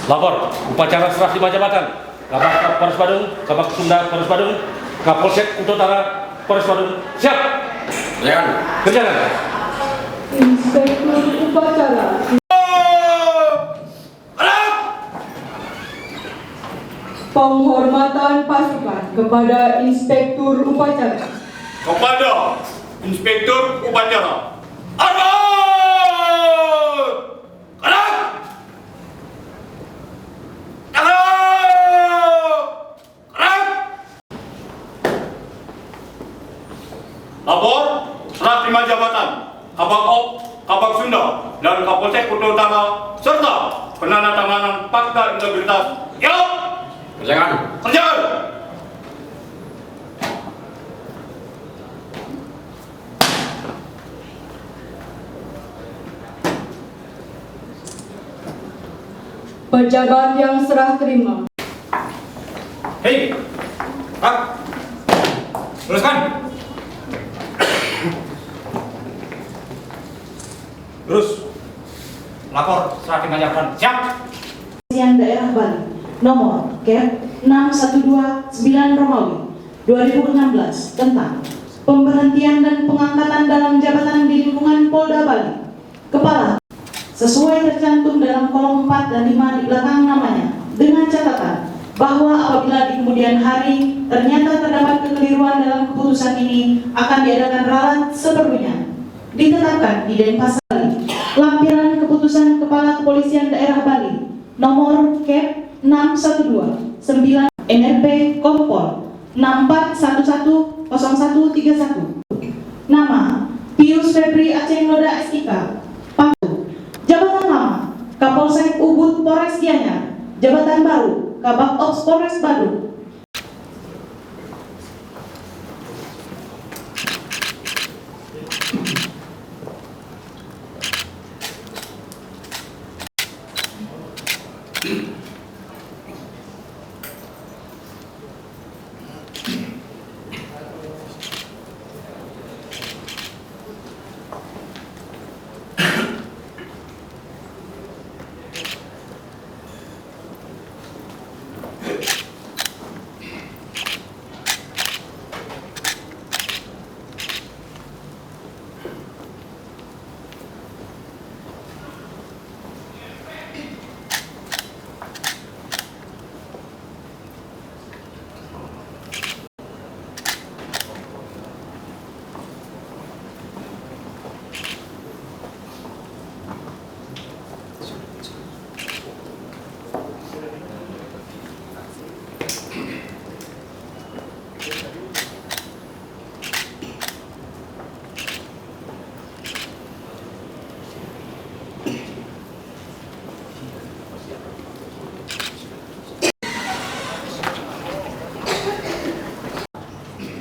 Lapor upacara serah terima jabatan Kabak Polres Badung, Kabak Sunda Polres Badung, Kapolsek Utara Polres Badung. Siap. Kerjakan. Inspektur upacara. Penghormatan pasukan kepada Inspektur upacara. Kepada Inspektur upacara. Armor! Kanan! Kanan! Lapor serah terima jabatan Kabak Op, Kabak Sunda, dan Kapolsek Utara serta penandatanganan fakta integritas. Yuk! Kerjakan. Kerjakan! Pejabat yang serah terima. Hei! Pak! Teruskan! Terus! Lapor serah terima jabatan. Siap! Kepolisian Daerah Bali nomor KEP 6129 Romawi 2016 tentang pemberhentian dan pengangkatan dalam jabatan di lingkungan Polda Bali. Kepala sesuai tercantum dalam kolom 4 dan 5 di belakang namanya, dengan catatan bahwa apabila di kemudian hari ternyata terdapat kekeliruan dalam keputusan ini akan diadakan ralat seperlunya. Ditetapkan di Denpasar Bali lampiran keputusan Kepala Kepolisian Daerah Bali nomor KEP 6129 NRP Kompol 64110131. Nama Pius Febri Aceh Noda SIK. Jabatan lama Kapolsek Ubud Polres Gianyar. Jabatan baru Kabak Ops Polres Badung.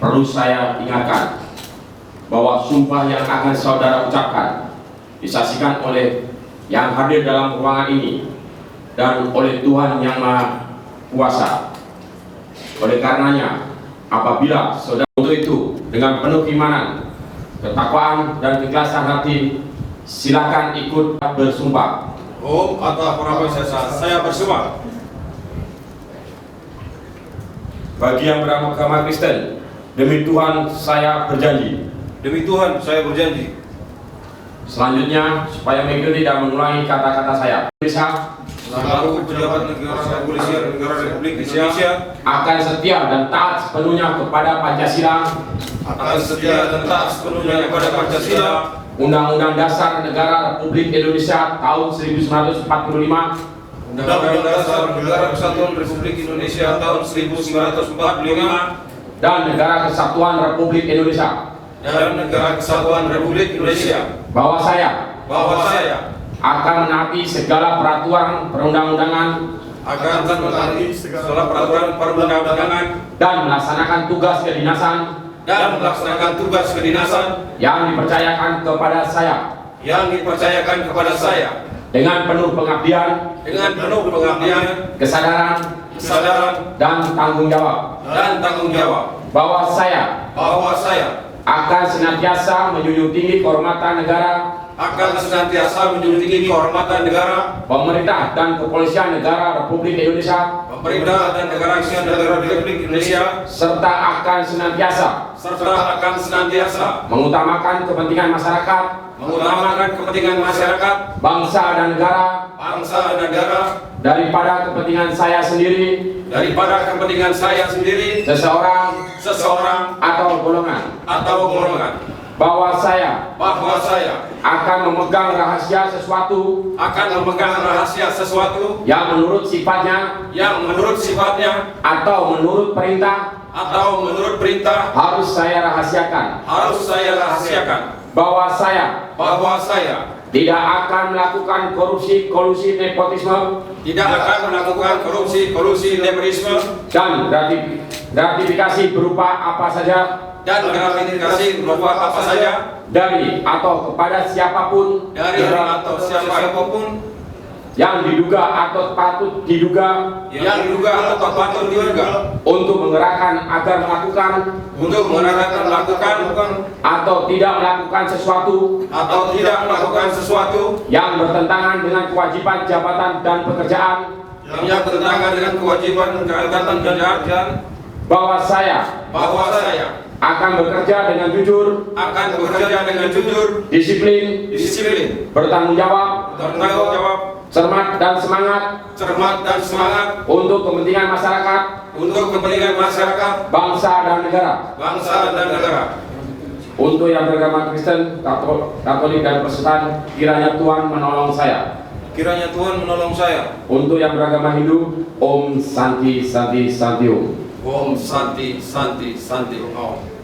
Perlu saya ingatkan bahwa sumpah yang akan saudara ucapkan disaksikan oleh yang hadir dalam ruangan ini dan oleh Tuhan Yang Maha Kuasa. Oleh karenanya, apabila saudara untuk itu dengan penuh keimanan, ketakwaan dan keikhlasan hati, silakan ikut bersumpah. Om atau Prabowo saya bersumpah. Bagi yang beragama Kristen, demi Tuhan saya berjanji. Demi Tuhan saya berjanji. Selanjutnya, supaya mengikuti dan mengulangi kata-kata saya. Bisa Selaku pejabat negara kepolisian negara Republik Indonesia akan setia dan taat sepenuhnya kepada Pancasila, akan setia dan taat sepenuhnya kepada Pancasila, Undang-Undang Dasar Negara Republik Indonesia tahun 1945, Undang-Undang Dasar Negara Kesatuan Republik Indonesia tahun 1945, dan Negara Kesatuan Republik Indonesia. dan Negara Kesatuan Republik Indonesia. Bahwa saya akan menaati segala peraturan perundang-undangan akan menaati segala peraturan perundang-undangan dan melaksanakan tugas kedinasan yang dipercayakan kepada saya dengan penuh pengabdian, kesadaran, dan tanggung jawab. Bahwa saya akan senantiasa menjunjung tinggi kehormatan negara akan senantiasa menjunjung tinggi kehormatan negara, pemerintah dan kepolisian negara Republik Indonesia, pemerintah dan negara Republik Indonesia, serta akan senantiasa mengutamakan kepentingan masyarakat, bangsa dan negara, daripada kepentingan saya sendiri, seseorang atau golongan, bahwa saya akan memegang rahasia sesuatu yang menurut sifatnya atau menurut perintah harus saya rahasiakan, bahwa saya tidak akan melakukan korupsi, kolusi, nepotisme, dan gratifikasi berupa apa saja, dari atau kepada siapapun yang diduga atau patut diduga untuk mengerahkan agar melakukan atau tidak melakukan sesuatu yang bertentangan dengan kewajiban jabatan dan pekerjaan, bahwa saya akan bekerja dengan jujur, disiplin, bertanggung jawab, cermat dan semangat untuk kepentingan masyarakat, bangsa dan negara. Untuk yang beragama Kristen, Katolik dan Protestan, kiranya Tuhan menolong saya. Untuk yang beragama Hindu, Om Santi Santi Santi Om. Om Santi Santi Santi Om.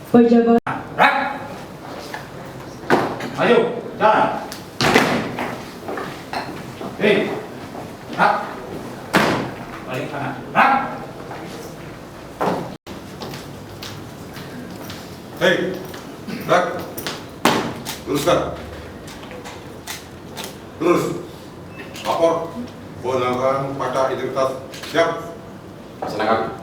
Pejabat Ayo, jalan. Hei, balik kanan. Hei, luruskan. Lurus. Lapor. Gunakan pada integritas. Siap. Laksanakan.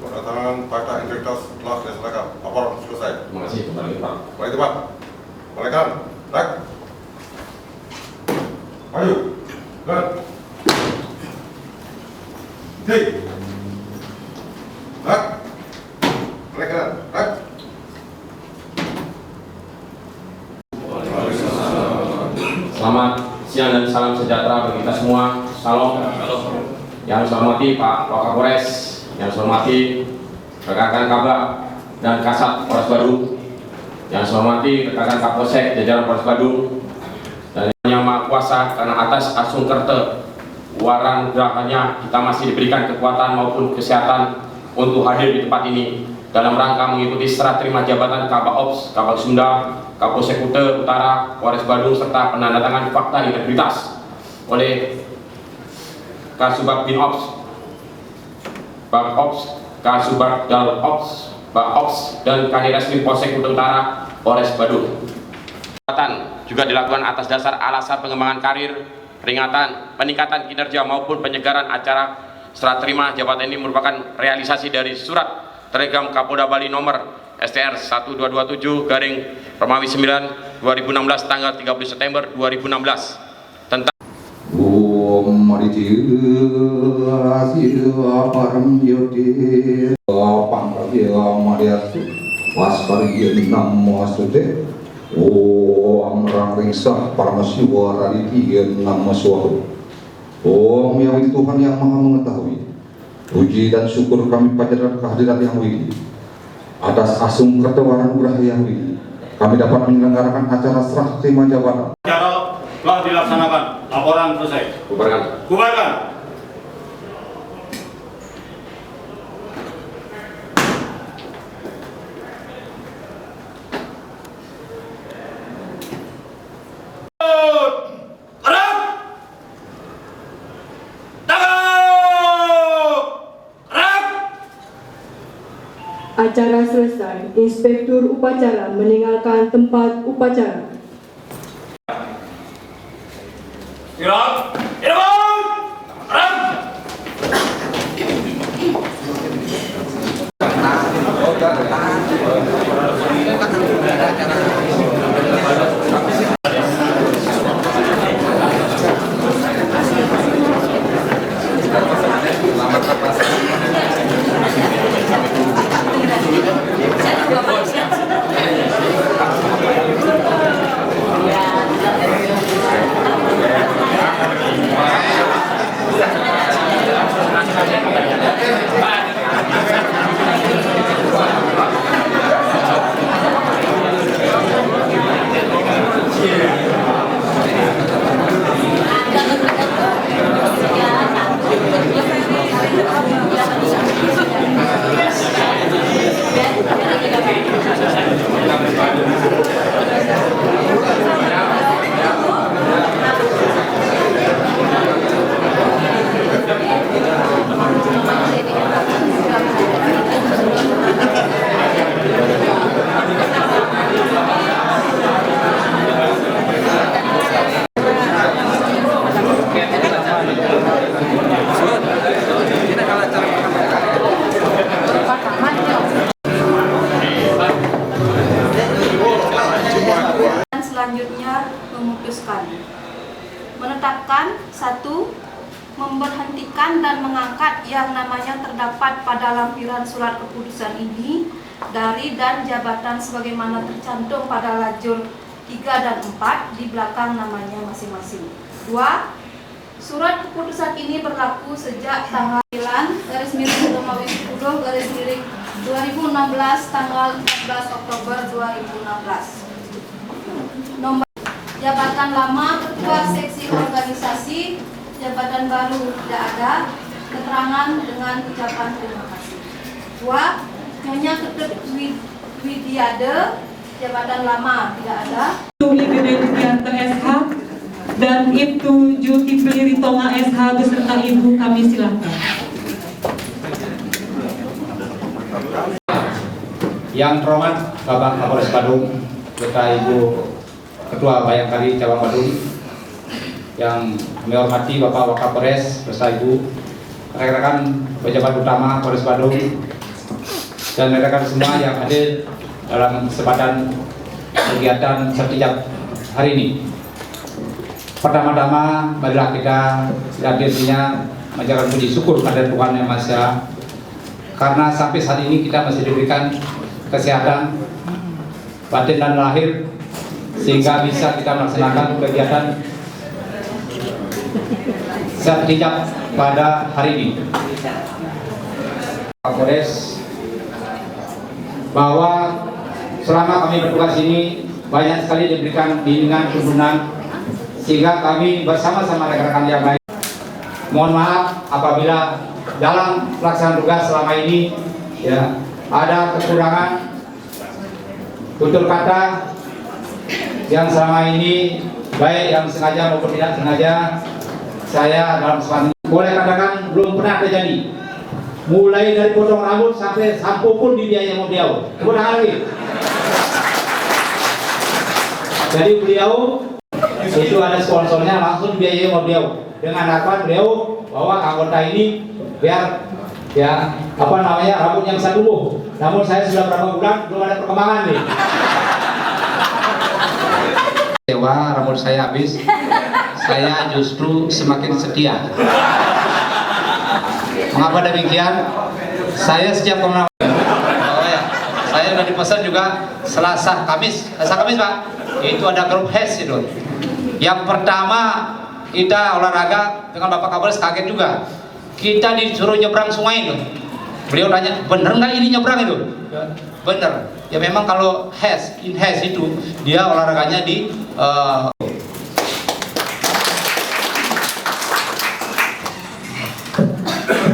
Penandatanganan Fakta Integritas telah dilaksanakan. Laporan selesai. Terima kasih kembali Pak. Baik, Pak. Balikan. Baik. Maju. Dan. Hei. Baik. Balikan. Baik. Selamat siang dan salam sejahtera bagi kita semua. Salam. Yang saya hormati Pak Wakapolres, yang saya hormati rekan-rekan Kabak dan Kasat Polres Badung, yang saya hormati rekan-rekan Kapolsek jajaran Polres Badung, dan yang Maha Kuasa karena atas asungkerte waran gerakannya kita masih diberikan kekuatan maupun kesehatan untuk hadir di tempat ini dalam rangka mengikuti serah terima jabatan Kabak Ops, Kabak Sunda, Kapolsek Utara, Polres Badung serta penandatangan fakta integritas oleh Kasubag Bin Ops, Bang Ops, Kasubag Dal Ops, Bang Ops, dan Kanireskrim Polsek Utara, Polres Badung. Peringatan juga dilakukan atas dasar alasan pengembangan karir, peringatan, peningkatan kinerja maupun penyegaran acara serah terima jabatan ini merupakan realisasi dari surat Telegram Kapolda Bali nomor STR 1227 garing Romawi 9 2016 tanggal 30 September 2016 tentang Om yang Tuhan yang Maha Mengetahui, puji dan syukur kami panjatkan kehadirat yang widi. Atas asungkerte waran yang widi, kami dapat menyelenggarakan acara serah terima jabatan. Acara telah dilaksanakan. Laporan selesai. Bubarkan. Bubarkan. Acara selesai. Inspektur upacara meninggalkan tempat upacara. Gerak. Gerak. Gerak. Selanjutnya memutuskan menetapkan satu, memberhentikan dan mengangkat yang namanya terdapat pada lampiran surat keputusan ini dari dan jabatan sebagaimana tercantum pada lajur 3 dan 4 di belakang namanya masing-masing. 2. Surat keputusan ini berlaku sejak tanggal 9/Romawi 10/2016 tanggal 14 Oktober 2016. Nomor jabatan lama ketua seksi organisasi, jabatan baru tidak ada, keterangan dengan ucapan terima kasih. 2. Nyonya Ketut Widiade, jabatan lama tidak ada. Gede Rudianto SH dan Ibtu Zulkifli Ritonga SH beserta Ibu kami silakan. Yang terhormat Bapak Kapolres Badung, beserta Ibu Ketua Bayangkari Cabang Badung, yang kami hormati Bapak Wakapolres beserta Ibu, rekan-rekan pejabat utama Polres Badung, dan rekan semua yang hadir dalam kesempatan kegiatan sertijab hari ini. Pertama-tama, marilah kita hadirnya mengucapkan puji syukur pada Tuhan Yang Maha Esa, karena sampai saat ini kita masih diberikan kesehatan batin dan lahir sehingga bisa kita melaksanakan kegiatan sertijab pada hari ini. Kapolres, bahwa selama kami bertugas ini banyak sekali diberikan bimbingan tuntunan sehingga kami bersama-sama rekan-rekan yang lain. Mohon maaf apabila dalam pelaksanaan tugas selama ini ya ada kekurangan tutur kata yang selama ini baik yang sengaja maupun tidak sengaja. Saya dalam kesempatan ini boleh katakan belum pernah terjadi, mulai dari potong rambut sampai sampo pun dibiayai sama beliau. Tepuk tangan lagi. Jadi beliau itu ada sponsornya langsung dibiayai sama beliau dengan harapan beliau bahwa anggota ini biar ya apa namanya rambut yang bisa tumbuh. Namun saya sudah berapa bulan belum ada perkembangan nih. Dewa rambut saya habis, saya justru semakin setia. Mengapa demikian? Saya setiap kemenangan, saya sudah dipesan juga Selasa Kamis Pak, itu ada grup HES itu. Yang pertama kita olahraga dengan Bapak Kapolres, kaget juga. Kita disuruh nyebrang sungai itu. Beliau tanya, bener nggak ini nyebrang itu? Bener. Ya memang kalau in HES itu dia olahraganya di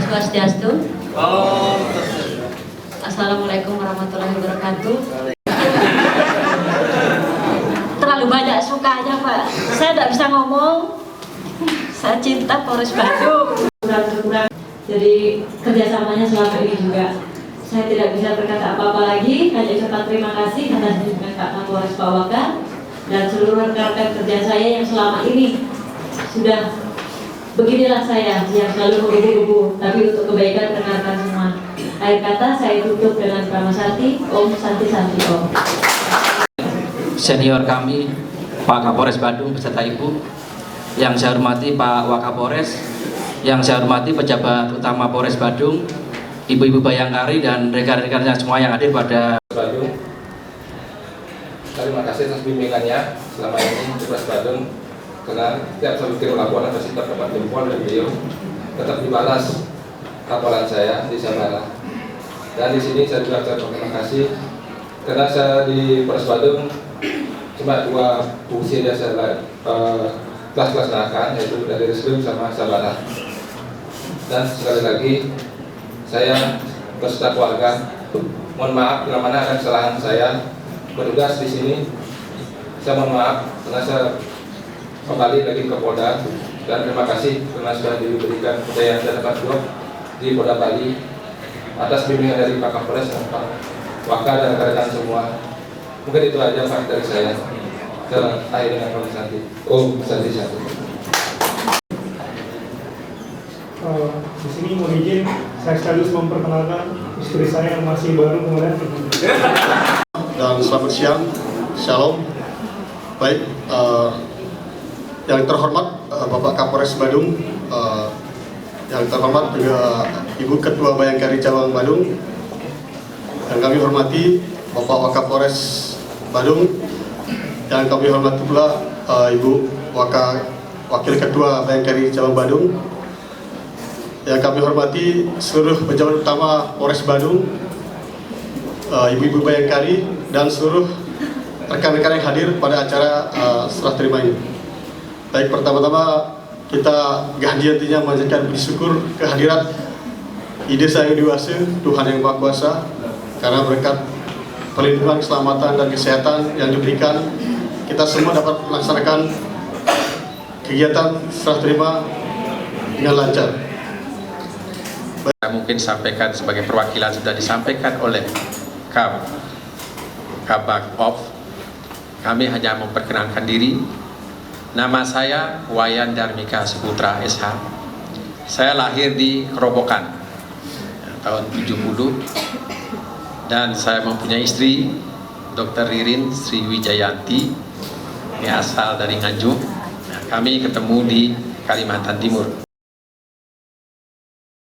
Swastiastu. Assalamualaikum warahmatullahi wabarakatuh. Terlalu banyak sukanya Pak, saya tidak bisa ngomong. Saya cinta Polres Badung. Kurang-kurang. Jadi kerjasamanya selama ini juga saya tidak bisa berkata apa-apa lagi. Hanya ucapkan terima kasih atas dukungan Pak Kapolres Pak Waka dan seluruh rekan-rekan kerja saya yang selama ini sudah. Beginilah saya yang selalu menggebu-gebu, tapi untuk kebaikan rekan-rekan semua. Akhir kata saya tutup dengan Pramasati, Om Santi Santi Om. Senior kami Pak Kapolres Badung beserta Ibu, yang saya hormati Pak Wakapolres, yang saya hormati pejabat utama Polres Badung, Ibu-ibu Bayangkari dan rekan-rekannya semua yang hadir pada Badung. Terima kasih atas bimbingannya selama ini Polres Badung. Karena setiap saya bikin laporan pasti terdapat jempol dan beliau tetap dibalas laporan saya di Sabara. Dan di sini saya juga terima kasih karena saya di Polres Badung cuma 2 fungsi yang saya laksanakan, yaitu dari Reskrim sama Sabara. Dan sekali lagi saya beserta keluarga mohon maaf bila mana ada kesalahan saya bertugas di sini. Saya mohon maaf karena saya kembali lagi ke Polda, dan terima kasih karena sudah diberikan kepercayaan dan dapat job di Polda Bali atas bimbingan dari Pak Kapolres dan Pak Waka dan rekan-rekan semua. Mungkin itu aja Pak dari saya. Saya akhir dengan Om Santi. Om Santi Santi. Di sini mohon izin saya sekaligus memperkenalkan istri saya yang masih baru kemarin. Dan selamat siang, shalom. Baik. Yang terhormat Bapak Kapolres Badung, yang terhormat juga Ibu Ketua Bayangkari Cabang Badung, yang kami hormati Bapak Wakapolres Badung, yang kami hormati pula Ibu Wakil Ketua Bayangkari Cabang Badung, yang kami hormati seluruh pejabat utama Polres Badung, Ibu-ibu Bayangkari dan seluruh rekan-rekan yang hadir pada acara serah terima ini. Baik, pertama-tama kita ganti-gantinya mengajarkan bersyukur kehadirat Ide Sang Hyang Widi Tuhan Yang Maha Kuasa, karena berkat perlindungan, keselamatan dan kesehatan yang diberikan, kita semua dapat melaksanakan kegiatan serah terima dengan lancar. Mungkin sampaikan sebagai perwakilan sudah disampaikan oleh Kabak Op. Kami hanya memperkenalkan diri. Nama saya Wayan Darmika Saputra SH. Saya lahir di Kerobokan tahun 70. Dan saya mempunyai istri, Dr. Ririn Sri Wijayanti, ini asal dari Nganjuk. Nah, kami ketemu di Kalimantan Timur.